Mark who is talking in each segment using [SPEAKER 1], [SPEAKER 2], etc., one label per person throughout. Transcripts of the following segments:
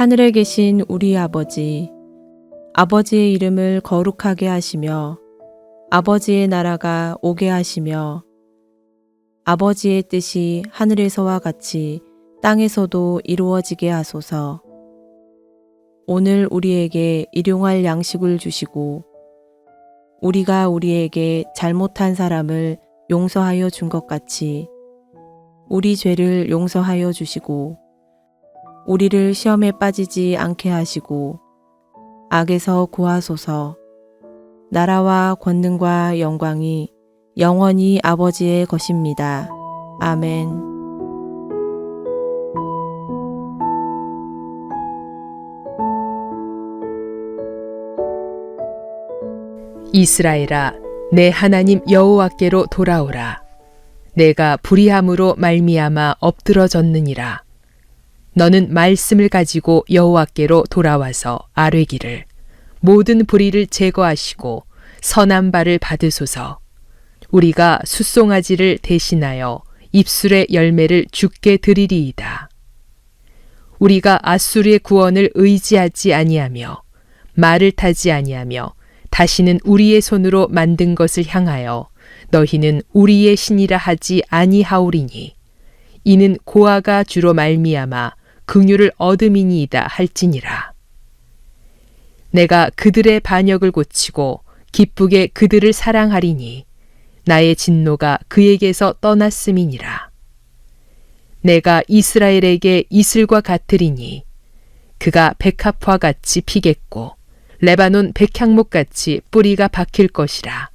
[SPEAKER 1] 하늘에 계신 우리 아버지, 아버지의 이름을 거룩하게 하시며 아버지의 나라가 오게 하시며 아버지의 뜻이 하늘에서와 같이 땅에서도 이루어지게 하소서. 오늘 우리에게 일용할 양식을 주시고 우리가 우리에게 잘못한 사람을 용서하여 준 것 같이 우리 죄를 용서하여 주시고 우리를 시험에 빠지지 않게 하시고 악에서 구하소서. 나라와 권능과 영광이 영원히 아버지의 것입니다. 아멘.
[SPEAKER 2] 이스라엘아, 내 하나님 여호와께로 돌아오라. 내가 불의함으로 말미암아 엎드러졌느니라. 너는 말씀을 가지고 여호와께로 돌아와서 아뢰기를 모든 불의를 제거하시고 선한 바를 받으소서. 우리가 숫송아지를 대신하여 입술의 열매를 주께 드리리이다. 우리가 아수르의 구원을 의지하지 아니하며 말을 타지 아니하며 다시는 우리의 손으로 만든 것을 향하여 너희는 우리의 신이라 하지 아니하오리니 이는 고아가 주로 말미암아 긍휼을 얻음이니이다 할지니라. 내가 그들의 반역을 고치고 기쁘게 그들을 사랑하리니 나의 진노가 그에게서 떠났음이니라. 내가 이스라엘에게 이슬과 같으리니 그가 백합화 같이 피겠고 레바논 백향목 같이 뿌리가 박힐 것이라.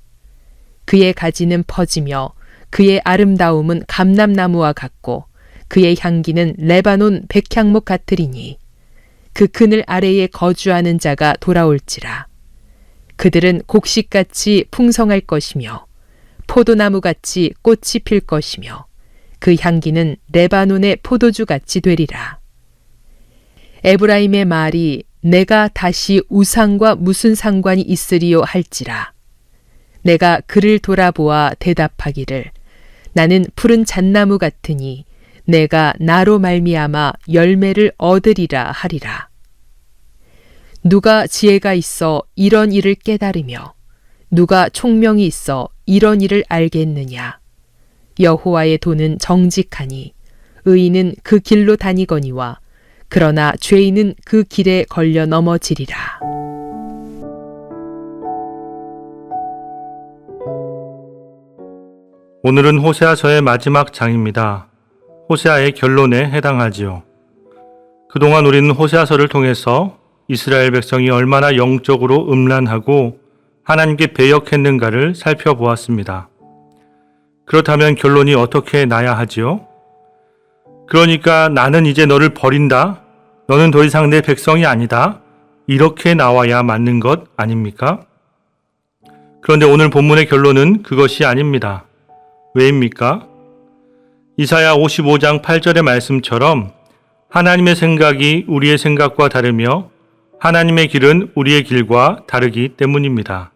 [SPEAKER 2] 그의 가지는 퍼지며 그의 아름다움은 감람나무와 같고 그의 향기는 레바논 백향목 같으리니 그 그늘 아래에 거주하는 자가 돌아올지라. 그들은 곡식같이 풍성할 것이며 포도나무같이 꽃이 필 것이며 그 향기는 레바논의 포도주같이 되리라. 에브라임의 말이 내가 다시 우상과 무슨 상관이 있으리요 할지라. 내가 그를 돌아보아 대답하기를 나는 푸른 잣나무 같으니 내가 나로 말미암아 열매를 얻으리라 하리라. 누가 지혜가 있어 이런 일을 깨달으며 누가 총명이 있어 이런 일을 알겠느냐. 여호와의 도는 정직하니 의인은 그 길로 다니거니와 그러나 죄인은 그 길에 걸려 넘어지리라.
[SPEAKER 3] 오늘은 호세아서의 마지막 장입니다. 호세아의 결론에 해당하지요. 그동안 우리는 호세아서를 통해서 이스라엘 백성이 얼마나 영적으로 음란하고 하나님께 배역했는가를 살펴보았습니다. 그렇다면 결론이 어떻게 나야 하지요? 그러니까 나는 이제 너를 버린다. 너는 더 이상 내 백성이 아니다. 이렇게 나와야 맞는 것 아닙니까? 그런데 오늘 본문의 결론은 그것이 아닙니다. 왜입니까? 이사야 55장 8절의 말씀처럼 하나님의 생각이 우리의 생각과 다르며 하나님의 길은 우리의 길과 다르기 때문입니다.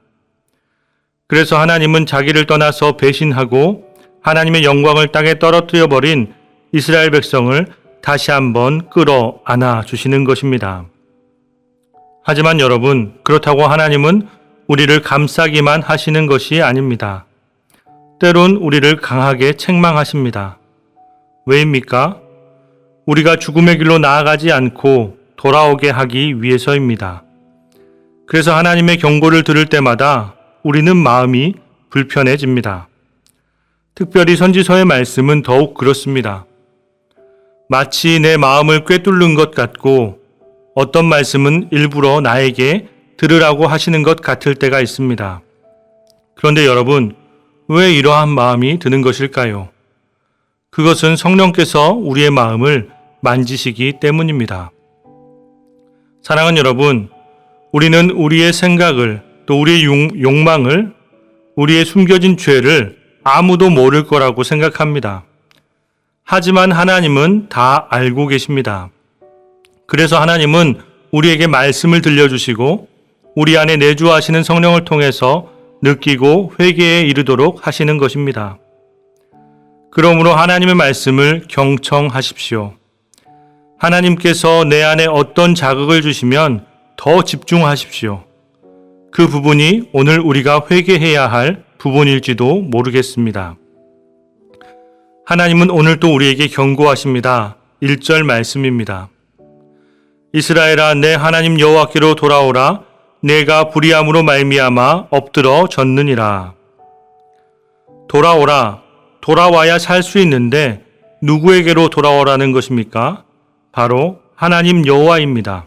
[SPEAKER 3] 그래서 하나님은 자기를 떠나서 배신하고 하나님의 영광을 땅에 떨어뜨려 버린 이스라엘 백성을 다시 한번 끌어안아 주시는 것입니다. 하지만 여러분, 그렇다고 하나님은 우리를 감싸기만 하시는 것이 아닙니다. 때론 우리를 강하게 책망하십니다. 왜입니까? 우리가 죽음의 길로 나아가지 않고 돌아오게 하기 위해서입니다. 그래서 하나님의 경고를 들을 때마다 우리는 마음이 불편해집니다. 특별히 선지서의 말씀은 더욱 그렇습니다. 마치 내 마음을 꿰뚫는 것 같고 어떤 말씀은 일부러 나에게 들으라고 하시는 것 같을 때가 있습니다. 그런데 여러분, 왜 이러한 마음이 드는 것일까요? 그것은 성령께서 우리의 마음을 만지시기 때문입니다. 사랑하는 여러분, 우리는 우리의 생각을 또 우리의 욕망을, 우리의 숨겨진 죄를 아무도 모를 거라고 생각합니다. 하지만 하나님은 다 알고 계십니다. 그래서 하나님은 우리에게 말씀을 들려주시고 우리 안에 내주하시는 성령을 통해서 느끼고 회개에 이르도록 하시는 것입니다. 그러므로 하나님의 말씀을 경청하십시오. 하나님께서 내 안에 어떤 자극을 주시면 더 집중하십시오. 그 부분이 오늘 우리가 회개해야 할 부분일지도 모르겠습니다. 하나님은 오늘 또 우리에게 경고하십니다. 1절 말씀입니다. 이스라엘아, 내 하나님 여호와께로 돌아오라. 내가 불의함으로 말미암아 엎드러 졌느니라. 돌아오라. 돌아와야 살 수 있는데 누구에게로 돌아오라는 것입니까? 바로 하나님 여호와입니다.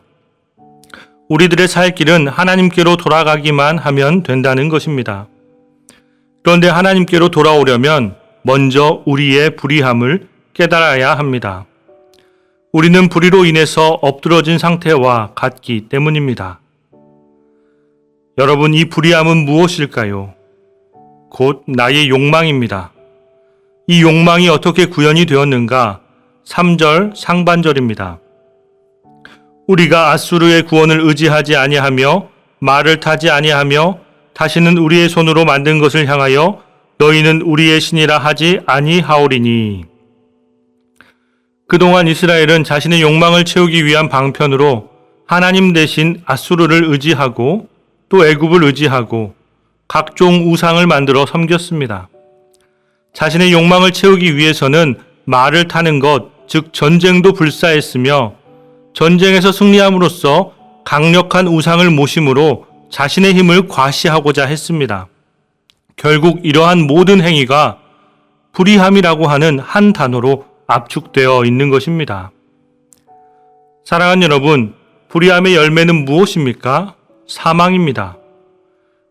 [SPEAKER 3] 우리들의 살 길은 하나님께로 돌아가기만 하면 된다는 것입니다. 그런데 하나님께로 돌아오려면 먼저 우리의 불의함을 깨달아야 합니다. 우리는 불의로 인해서 엎드러진 상태와 같기 때문입니다. 여러분, 이 불의함은 무엇일까요? 곧 나의 욕망입니다. 이 욕망이 어떻게 구현이 되었는가? 3절 상반절입니다. 우리가 앗수르의 구원을 의지하지 아니하며 말을 타지 아니하며 다시는 우리의 손으로 만든 것을 향하여 너희는 우리의 신이라 하지 아니하오리니. 그동안 이스라엘은 자신의 욕망을 채우기 위한 방편으로 하나님 대신 앗수르를 의지하고 또 애굽을 의지하고 각종 우상을 만들어 섬겼습니다. 자신의 욕망을 채우기 위해서는 말을 타는 것, 즉 전쟁도 불사했으며 전쟁에서 승리함으로써 강력한 우상을 모심으로 자신의 힘을 과시하고자 했습니다. 결국 이러한 모든 행위가 불의함이라고 하는 한 단어로 압축되어 있는 것입니다. 사랑하는 여러분, 불의함의 열매는 무엇입니까? 사망입니다.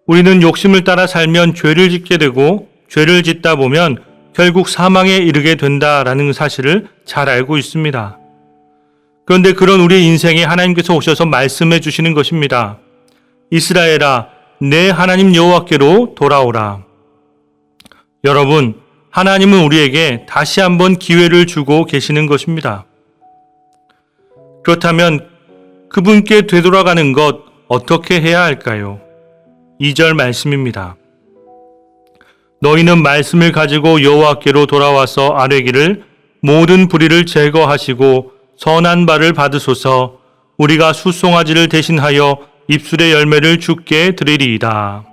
[SPEAKER 3] 우리는 욕심을 따라 살면 죄를 짓게 되고 죄를 짓다 보면 결국 사망에 이르게 된다라는 사실을 잘 알고 있습니다. 그런데 그런 우리의 인생에 하나님께서 오셔서 말씀해 주시는 것입니다. 이스라엘아, 내 하나님 여호와께로 돌아오라. 여러분, 하나님은 우리에게 다시 한번 기회를 주고 계시는 것입니다. 그렇다면 그분께 되돌아가는 것 어떻게 해야 할까요? 2절 말씀입니다. 너희는 말씀을 가지고 여호와께로 돌아와서 아뢰기를 모든 불의를 제거하시고 선한 바를 받으소서. 우리가 수송아지를 대신하여 입술의 열매를 주께 드리리이다.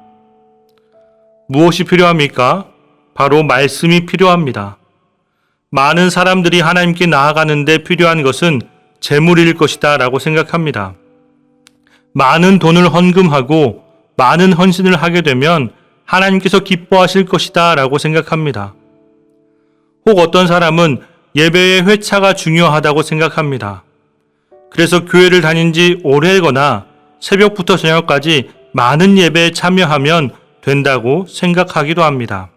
[SPEAKER 3] 무엇이 필요합니까? 바로 말씀이 필요합니다. 많은 사람들이 하나님께 나아가는데 필요한 것은 재물일 것이다 라고 생각합니다. 많은 돈을 헌금하고 많은 헌신을 하게 되면 하나님께서 기뻐하실 것이다 라고 생각합니다. 혹 어떤 사람은 예배의 회차가 중요하다고 생각합니다. 그래서 교회를 다닌 지 오래거나 새벽부터 저녁까지 많은 예배에 참여하면 된다고 생각하기도 합니다.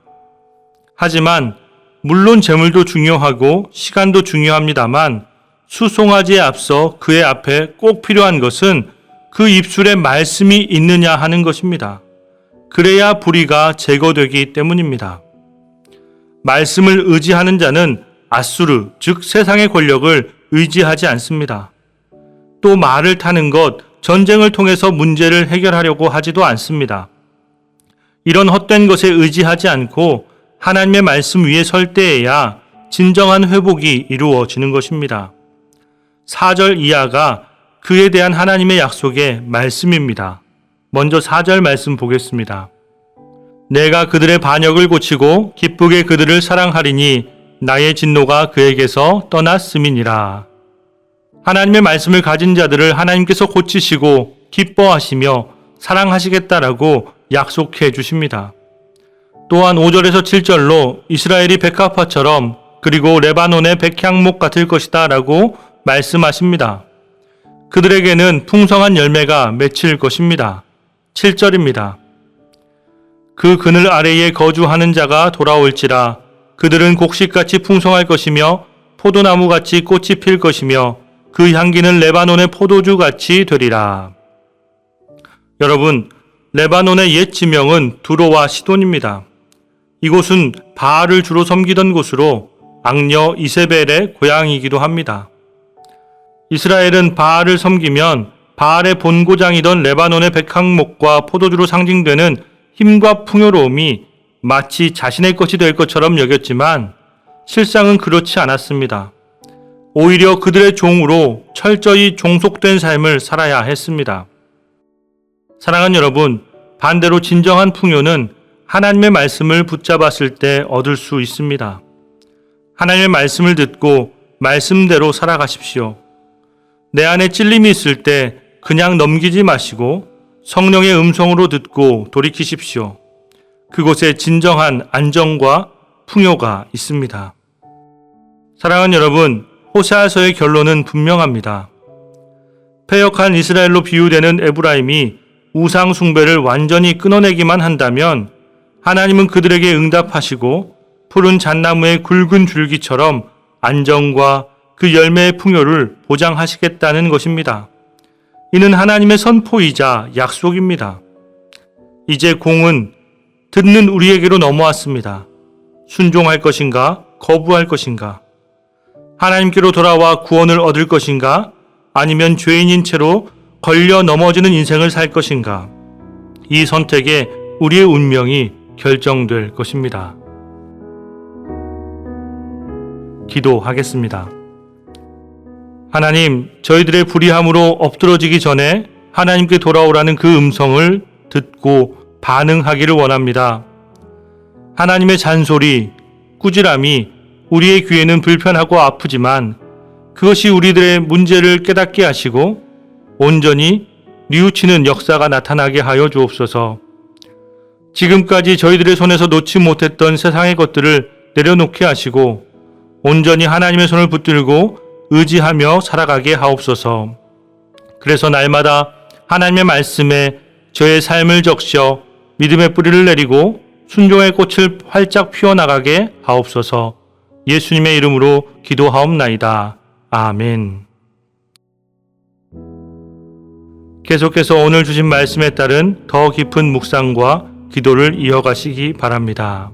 [SPEAKER 3] 하지만 물론 재물도 중요하고 시간도 중요합니다만 수송아지에 앞서 그의 앞에 꼭 필요한 것은 그 입술에 말씀이 있느냐 하는 것입니다. 그래야 불의가 제거되기 때문입니다. 말씀을 의지하는 자는 아수르, 즉 세상의 권력을 의지하지 않습니다. 또 말을 타는 것, 전쟁을 통해서 문제를 해결하려고 하지도 않습니다. 이런 헛된 것에 의지하지 않고 하나님의 말씀 위에 설 때에야 진정한 회복이 이루어지는 것입니다. 4절 이하가 그에 대한 하나님의 약속의 말씀입니다. 먼저 4절 말씀 보겠습니다. 내가 그들의 반역을 고치고 기쁘게 그들을 사랑하리니 나의 진노가 그에게서 떠났음이니라. 하나님의 말씀을 가진 자들을 하나님께서 고치시고 기뻐하시며 사랑하시겠다라고 약속해 주십니다. 또한 5절에서 7절로 이스라엘이 백합화처럼 그리고 레바논의 백향목 같을 것이다 라고 말씀하십니다. 그들에게는 풍성한 열매가 맺힐 것입니다. 7절입니다. 그 그늘 아래에 거주하는 자가 돌아올지라 그들은 곡식같이 풍성할 것이며 포도나무같이 꽃이 필 것이며 그 향기는 레바논의 포도주같이 되리라. 여러분, 레바논의 옛 지명은 두로와 시돈입니다. 이곳은 바알을 주로 섬기던 곳으로 악녀 이세벨의 고향이기도 합니다. 이스라엘은 바알을 섬기면 바알의 본고장이던 레바논의 백향목과 포도주로 상징되는 힘과 풍요로움이 마치 자신의 것이 될 것처럼 여겼지만 실상은 그렇지 않았습니다. 오히려 그들의 종으로 철저히 종속된 삶을 살아야 했습니다. 사랑하는 여러분, 반대로 진정한 풍요는 하나님의 말씀을 붙잡았을 때 얻을 수 있습니다. 하나님의 말씀을 듣고 말씀대로 살아가십시오. 내 안에 찔림이 있을 때 그냥 넘기지 마시고 성령의 음성으로 듣고 돌이키십시오. 그곳에 진정한 안정과 풍요가 있습니다. 사랑하는 여러분, 호세아서의 결론은 분명합니다. 패역한 이스라엘로 비유되는 에브라임이 우상 숭배를 완전히 끊어내기만 한다면 하나님은 그들에게 응답하시고 푸른 잣나무의 굵은 줄기처럼 안정과 그 열매의 풍요를 보장하시겠다는 것입니다. 이는 하나님의 선포이자 약속입니다. 이제 공은 듣는 우리에게로 넘어왔습니다. 순종할 것인가? 거부할 것인가? 하나님께로 돌아와 구원을 얻을 것인가? 아니면 죄인인 채로 걸려 넘어지는 인생을 살 것인가? 이 선택에 우리의 운명이 결정될 것입니다. 기도하겠습니다. 하나님, 저희들의 불의함으로 엎드러지기 전에 하나님께 돌아오라는 그 음성을 듣고 반응하기를 원합니다. 하나님의 잔소리, 꾸지람이 우리의 귀에는 불편하고 아프지만 그것이 우리들의 문제를 깨닫게 하시고 온전히 뉘우치는 역사가 나타나게 하여 주옵소서. 지금까지 저희들의 손에서 놓지 못했던 세상의 것들을 내려놓게 하시고 온전히 하나님의 손을 붙들고 의지하며 살아가게 하옵소서. 그래서 날마다 하나님의 말씀에 저의 삶을 적셔 믿음의 뿌리를 내리고 순종의 꽃을 활짝 피워나가게 하옵소서. 예수님의 이름으로 기도하옵나이다. 아멘. 계속해서 오늘 주신 말씀에 따른 더 깊은 묵상과 기도를 이어가시기 바랍니다.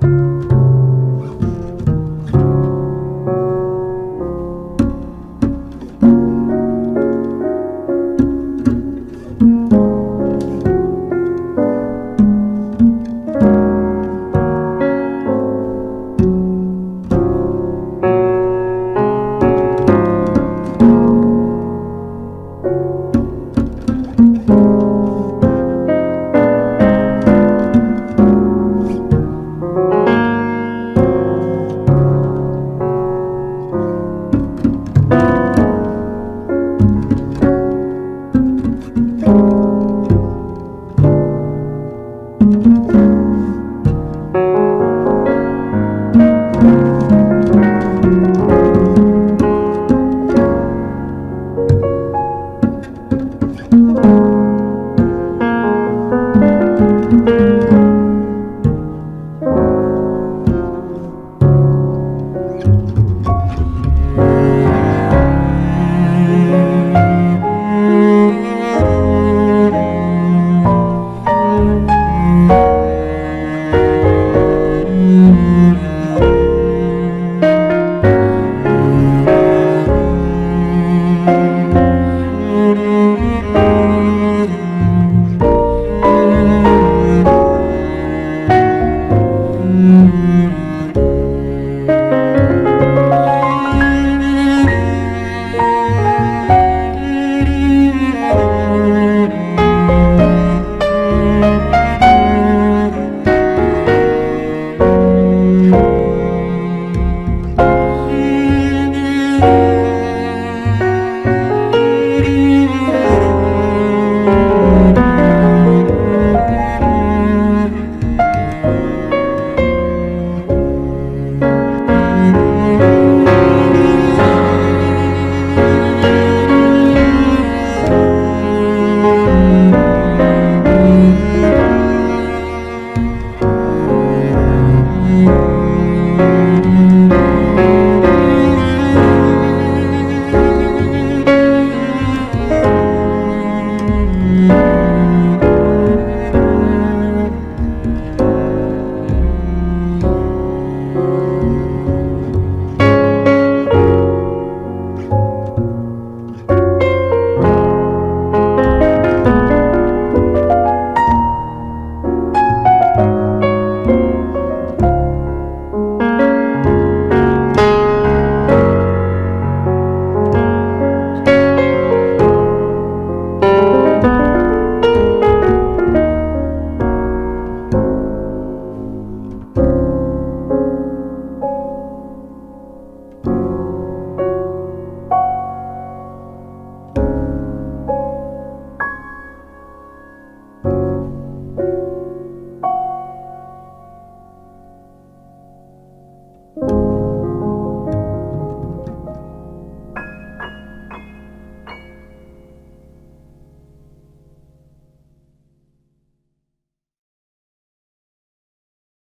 [SPEAKER 3] 있습니다.